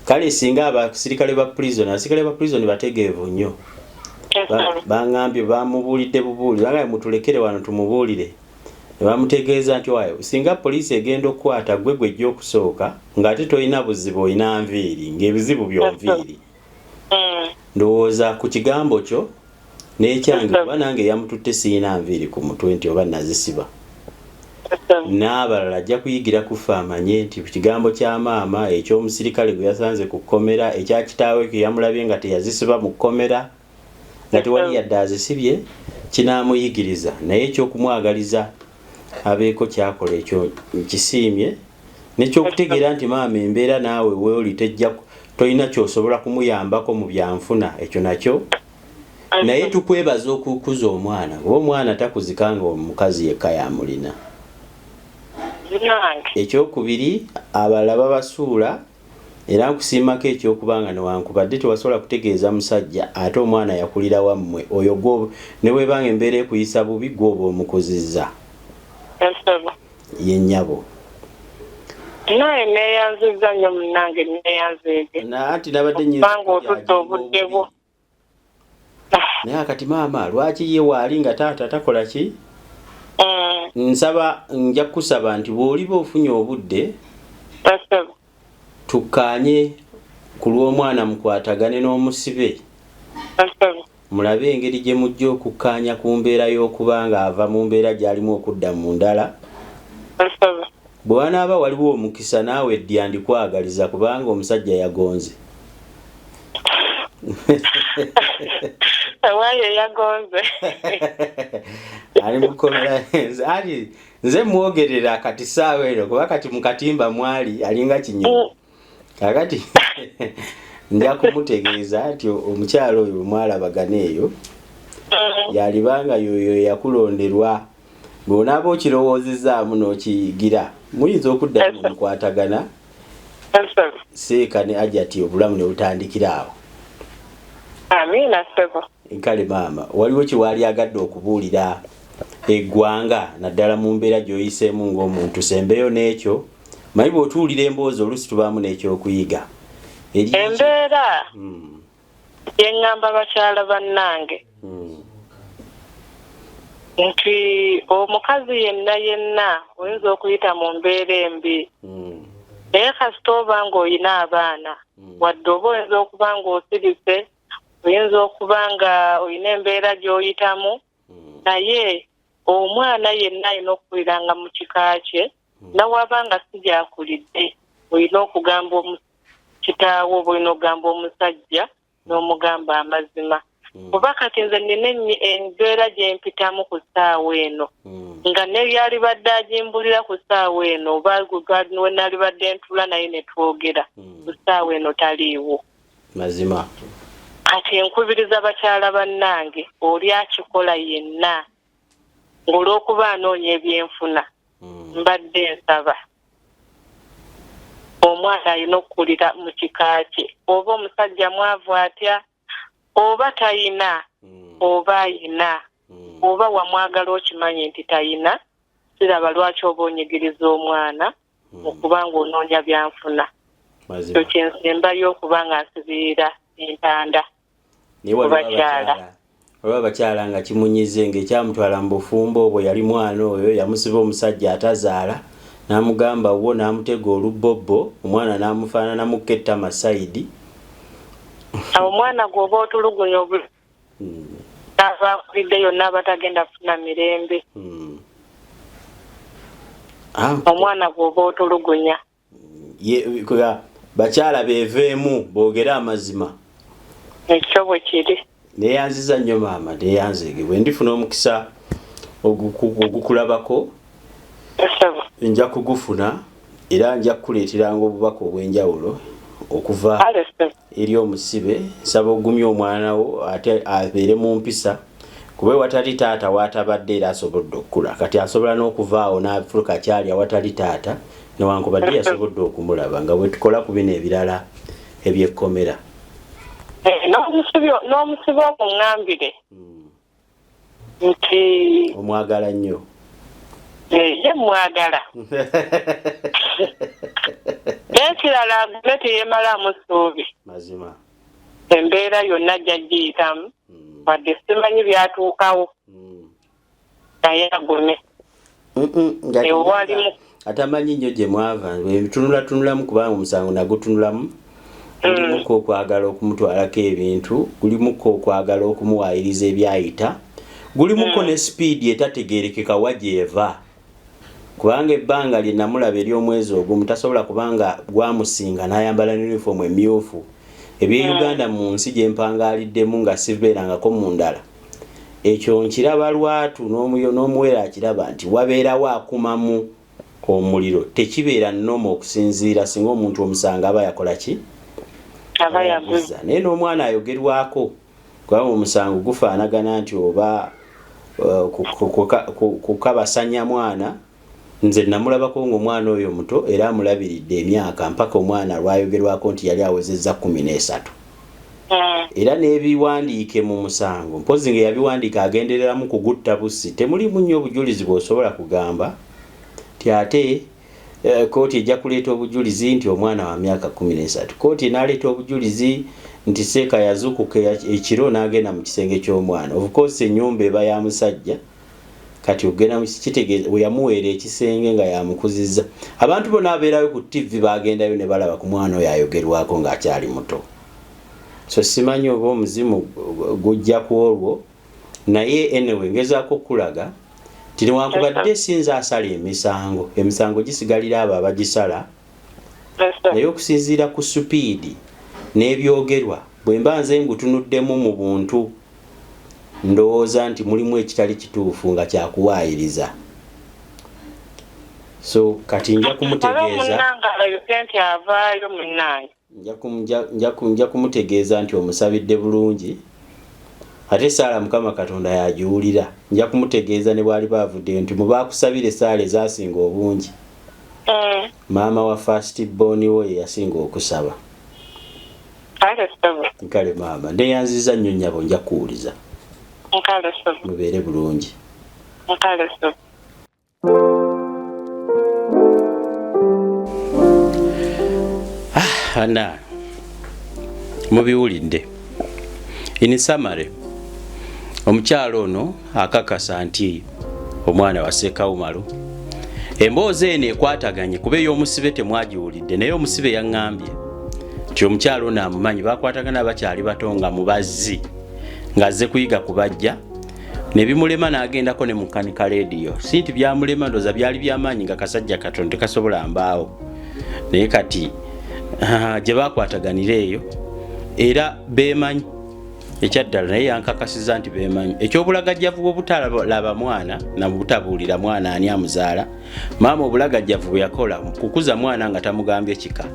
Kale singa abasirikale ba prison bategeevu nnyo. Bangambye bamubuulidde bubuuli banga mutulekere wano tumubuulire. Ne bamutegeeza nti waaye singa poliisi egenda okukwata gwe gw'ejja okusooka ng'ate tolina buzibu olina nviiri ng'ebizibu byonviiri. Ndowooza ku kigambo kyo n'ekyange kuba nange yamututte siina nviiri ku mutwe nti oba nazisiba. N'abalala ajja kuyigira kufa amanye nti ku kigambo kya maama eky'omusirikale gwe yasanze ku kkomera ekya kitaawe ke yamulabye nga teyazisiba mu kkomera nga tewali yadde azisibye kinaamuyigiriza naye ekyokumwagaliza abeeko kyakola ekyo nkisiimye n'ekyokutegeera nti maama embeera naawe weoli tolina ky'osobola kumuyambako mu byanfuna ekyo nakyo. Naye tukwebaza okukuza omwana kuba omwana takuzikanga omukazi yekka yamulina. Ekyokubiri abalala babasuula era nkusiimako ekyokubanga newankubadde tewasobola kutegeeza musajja ate omwana yakulira wammwe oyo gwo ne bwebanga embeera ekuyisa bubi gwoba omukuzizza ye nnyabo. Naye neeyanzizza nnyo munnange neeyanzeege. Anti nabadde nyinza otutta obudde bwo. Naye akati maama lwaki ye waali nga taata takola ki? Nsaba nja kusaba nti bw'oliba ofunye obudde tukkaanye ku lw'omwana mukwatagane n'omusibe mulabe engeri gye mujja okukkaanya ku mbeera y'okuba ng'ava mu mbeera gy'alimu okudda mu ndala. Bwe wanaaba waliwo omukisa naawe eddyandikuagaliza kubanga omusajja yagonze. Waaye yagonze. Ali mukomera nze mwogerera kati saawa eno kuba kati mu katimba mwali alinga kinyonyi. Kakati nja kumutegeeza nti omukyalo oyo mwalabagana eyo yalibanga yoyo yakulonderwa bw'onaaba okirowoozezaamu n'okiyigira muyinza okudda mukwatagana seeka ne ajati obulamu ne butandikira awo. Amiina ssebo. Kale maama waliwo kiwaali agadde okubuulira eggwanga naddala mu mbeera gy'oyiseemu ng'omuntu sembeyo n'ekyo manyi bw'otuwulira emboozi oluusi tubaamu n'ekyokuyiga. Embeera yeŋŋamba bakyala bannange nti omukazi yenna oyinza okuyita mu mbeera embi naye kasita oba ng'olina abaana wadde oba oyinza okuba ng'osirise oyinza okuba nga olina embeera gy'oyitamu naye omwana yenna alina okukuliranga mu kika kye nawaba nga si gyakulidde olina okugamba kitaawo oba olina okugamba omusajja n'omugamba amazima kuba kati nze nina embeera gye mpitamu ku ssaawa eno nga nebyali badde agimbulira ku ssaawa eno oba we nali badde ntula naye ne twogera ku ssaawa eno taliiwo mazima kati nkubiriza bakyala bannange oli akikola yenna ng'olw'okuba anoonya ebyenfuna mbadde nsaba omwana alina okukulira mu kika kye oba omusajja mwavu atya oba tayina oba ayina oba wamwagala okimanyi nti tayina siraba lwaki oba onyigiriza omwana okuba ng'onoonya byanfuna ekyo kyensembayo okuba nga nsibirira entanda kubakyala olwa abakyala nga kimunyize ng'ekyamutwala mu bufumbo obwo yali mwana oyo yamusiba omusajja atazaala n'amugamba wo n'amutega olubbobbo omwana n'amufaananamuko ettama sayidi omwana gwoba otulugunya n'abakulidde yonna abatagenda kufuna mirembe omwana gwoba otulugunya bakyala beeveemu boogere amazima ekyo bwe kiri neyanziza nnyo maama neyanzege bwe ndifuna omukisa ogukulabako nja kugufuna era nja kukuleeteranga obubaka obw'enjawulo okuva eri omusibe nsaba ogumya omwana wo ate abeere mu mpisa kuba watali taata waatabadde era asobodde okukula kati asobola n'okuvaawo n'afuuka kyali awatali taata newankubadde yasobodde okumulaba nga bwe tukola ku bino ebirala ebyekkomera n'omusibe omuŋŋambire nti omwagala nnyo ye mwagala n'ekirala agule teyemalamu ssuubi mazima embeera yonna gyagiyitamu wadde simanyi byatuukawo naye agume ewalimu atamanyi nnyo gye mwava tunulatunulamu kubanga omusango nagutunulamu gulimuko okwagala okumutwalako ebintu gulimuko okwagala okumuwaayiriza ebyayita gulimuko ne sipiidi etategeerekeka wa gyeva kubanga ebbanga lye namulaba ery'omwezi ogumu tasobola kubanga gwamusinga n'ayambala yunifoomu emyufu eby'Uganda mu nsi gye mpangaaliddemu nga sibeerangako mu ndala ekyo nkiraba lwatu n'omuwera akiraba nti wabeerawo akumamu omuliro tekibeera nnoma okusinziira singa omuntu omusanga aba yakola ki aba yaguza naye n'omwana ayogerwako kubanga omusango gufaanagana nti oba kukabasanya mwana nze namulabako ng'omwana oyo muto era amulabiridde emyaka mpaka omwana lwayogerwako nti yali awezezza 13 era n'ebiwandiike mu musango mpozi nga yabiwandiika agendereramu kugutta bussi temulimu nnyo obujulizi bw'osobola kugamba ti ate kooti ejja kuleeta obujulizi nti omwana wa myaka 13 kooti n'aleeta obujulizi nti seeka yazuukuka ekiro n'agenda mu kisenge ky'omwana of course ennyumba eba ya musajja kati ogenda mu kitegeeza we yamuweera ekisenge nga yamukuzizza abantu bonna abeerayo ku TV bagendayo ne balaba ku mwana oyo ayogerwako ng'akyali muto so simanyi oba omuzimu gujja ku olwo naye anyway ngezaako okulaga nti newankubadde sinza asala emisango gisigalira abo abagisala naye okusinziira ku supiidi n'ebyogerwa bwe mba nze ngutunuddemu mu buntu ndowooza nti mulimu ekitali kituufu nga kyakuwaayiriza so kati nja kumutegeeza nja kumutegeeza nti omusabidde bulungi ate saala mukama katonda yagiwulira nja kumutegeeza ne bwali baavudde nti mubakusabira esaala ezasinga obungi maama wa first born we yasinga okusaba nkale maama ndeyanziza nnyo nnyabo nja kuwuliza mubeere bulungi ana mubiwulidde in summary omukyalo ono akakasa nti omwana wa Ssekawumalu emboozi eno ekwataganye kuba ey'omusibe temwagiwulidde naye omusibe yaŋŋambye nti omukyalo ono amumanyi bakwatagana bakyali bato nga mubazzi ng'azze kuyiga kubajja ne bimulema n'agendako ne mukanika leediyo si nti byamulema ndooza byali byamaanyi nga kasajja katono tekasobola mbaawo naye kati gye bakwataganira eyo era beemanyi ekyaddala naye yankakasiza nti beemanyi ekyobulagajjavu bw'obutalaba mwana na butabuulira mwana ani amuzaala maama obulagajjavu bwe yakola kukuza mwana nga tamugambye kika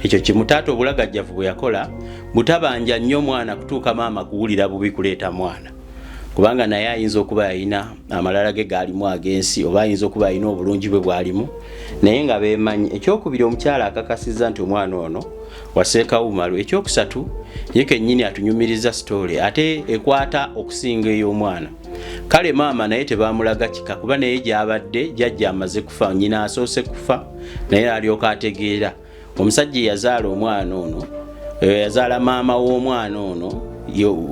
ekyo kimu taata obulagajjavu bwe yakola butabanja nnyo mwana kutuuka maama kuwulira bubi kuleeta mwana kubanga naye ayinza okuba yalina amalala ge gaalimu agensi oba ayinza okuba yalina obulungi bwe bwalimu naye nga beemanyi ekyokubiri omukyala akakasiza nti omwana ono waseeka umalu ekyokusatu ye kennyini atunyumiriza sitoole ate ekwata okusinga ey'omwana kale maama naye tebamulaga kika kuba naye gy'abadde jjajja amaze kufa nnyina asoose kufa naye alyoka ategeera omusajja yazaala omwana ono yazaala maama w'omwana ono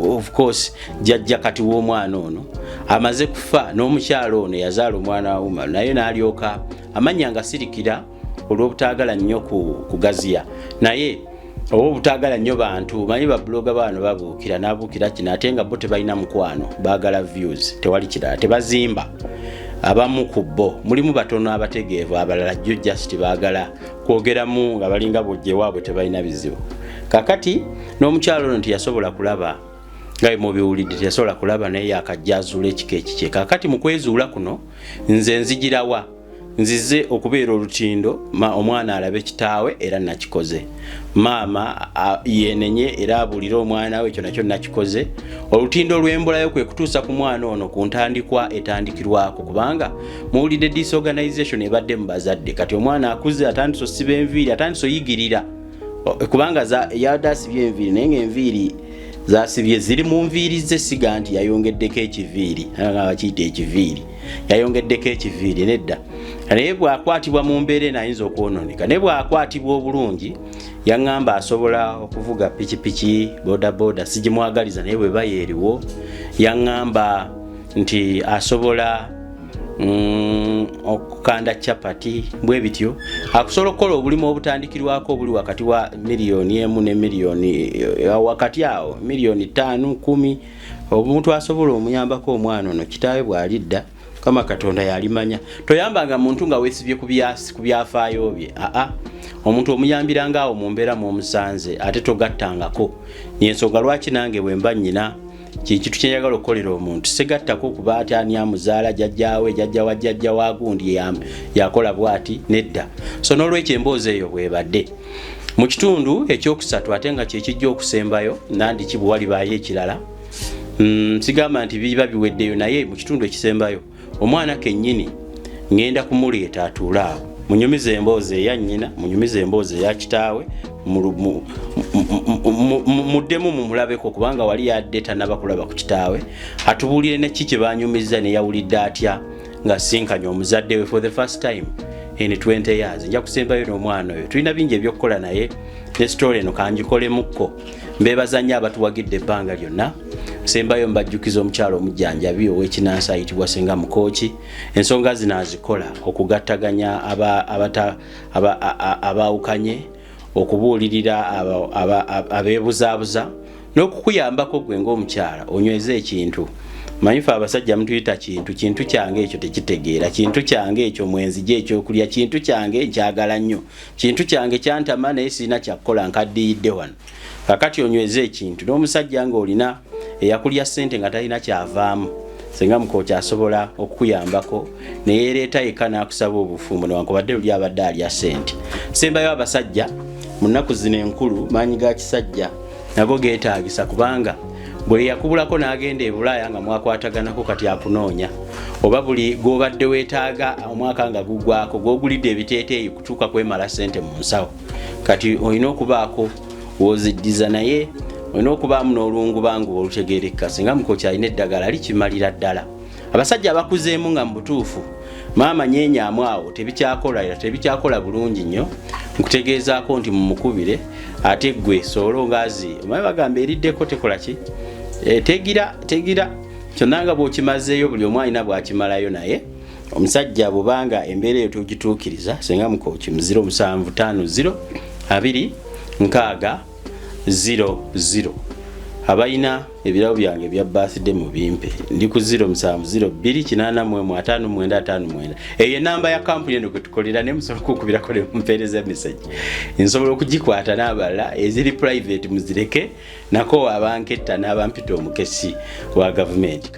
of course jjajja kati w'omwana ono amaze kufa n'omukyalo ono yazaala omwana wa umalu naye n'alyoka amanya nga sirikira olw'obutaagala nnyo kugaziya naye obutaagala nnyo bantu manyi babuloga bano babuukira n'abuukira kino ate nga bo tebalina mukwano baagala views tewali kirala tebazimba abamu ku bo mulimu batono abategeevu abalala just baagala kwogeramu nga balinga bojje waabwe tebalina bizibu kakati n'omukyalo ono tiyasobola kulaba nga mubiwulidde tiyasobola kulaba naye yakajja azuula ekika ekikye kakati mu kwezuula kuno nze nzigirawa nzize okubeera olutindo omwana alabe kitaawe era nakikoze maama yenenye era abuulire omwana we ekyo nakyo nakikoze olutindo lw'embulayo kwe kutuusa ku mwana ono ku ntandikwa etandikirwako kubanga muwulidde disorganization ebadde mu bazadde kati omwana akuze atandise osiba enviiri atandise oyigirira kubanga yadasibye enviiri naye ng'enviiri zasibye ziri mu nviiri ze siga nti yayongeddeko ekiviiri nga bakiyita ekiviiri yayongeddeko ekiviiri nedda naye bw'akwatibwa mu mbeera eno ayinza okwonooneka naye bw'akwatibwa obulungi yaŋŋamba asobola okuvuga pikipiki bodaboda sigimwagaliza naye bweba yeeriwo yaŋŋamba nti asobola okukanda chapati bwe bityo akusobola okukola obulimu obutandikirwako obuli wakati wa miliyoni emu ne miliyoni wakati awo miliyoni 5-10 omuntu asobola omuyambako omwana ono kitaawe bw'alidda kama Katonda yalimanya toyambanga muntu nga weesibye ku byafaayo bye omuntu omuyambiranga awo mu mbeera mu omusanze ate togattangako n'ensonga lwaki nange bwe mba nnyina kintu kyenjagala okukolera omuntu segattako kuba ati ani amuzaala jjajjaawe jjajja wa jjajja wa gundi yakola bwati nedda so n'olwekyo emboozi eyo bwebadde mu kitundu ekyokusatu ate nga kyekijja okusembayo nandi kibwalibaayo ekirala sigamba nti biba biweddeyo naye mu kitundu ekisembayo omwana kennyini ngenda kumuleeta atuule awo munyumize emboozi eya nnyina munyumize emboozi eya kitaawe muddemu mumulabeko kubanga wali yadde tanaba kulaba ku kitaawe atubuulire neki kye banyumiza ne yawulidde atya nga sinkanya omuzadde we for the first time in 20 years nja kusembayo n'omwana oyo tulina bingi ebyokukola naye ne story eno kangikolemmukko mbeebaza nnyo abatuwagidde ebbanga lyonna sembayo mbajjukiza omukyalo omujjanjabi ow'ekinansi ayitibwa Senga Mukooki ensonga zino azikola okugattaganya abaawukanye okubuulirira abeebuzaabuza n'okukuyambako gwe ng'omukyala onyweze ekintu manyifa abasajja mutuyita kintu kyange ekyo tekitegeera kintu kyange ekyo mwenzije ekyokulya kintu kyange nkyagala nnyo kintu kyange kyantama naye sirina kyakkola nkaddiyidde wano kakati onyweze ekintu n'omusajja ng'olina eyakulya ssente nga talina kyavaamu Senga Mukooki asobola okukuyambako neyereeta yekka n'akusaba obufumbo newankubadde luli abadde alya ssente sembayo abasajja mu nnaku zino enkulu maanyi ga kisajja nago geetaagisa kubanga bwe yakubulako n'agenda e Bulaaya nga mwakwataganako kati akunoonya oba buli gw'obadde weetaaga omwaka nga gugwako gw'ogulidde ebiteeteeyi kutuuka kwemala ssente mu nsawo kati olina okubaako woziddiza naye olina okubaamu n'olungu bangu olutegeereka Senga Mukooki alina eddagala likimalira ddala abasajja abakuzeemu nga mu butuufu maama nyenyaamu awo tebikyakola bulungi nnyo nkutegeezaako nti mumukubire ate gwe soolo ngaazi omaye bagamba eriddeko tekola ki tegira kyonna nga bw'okimazeeyo buli omu alina bw'akimalayo naye omusajja bubanga embeera eyo tugituukiriza senga mukoki mu 0750 2 abayina ebirabo byange bya birthday mu bimpe ndi ku 0702885959 eyo namba ya kampuni eno kwetukolera ne musobola kukubirako ne mumpeereza message nsobola okugikwata n'abalala eziri private muzireke nako abanketta n'abampita omukesi wa gavumenti.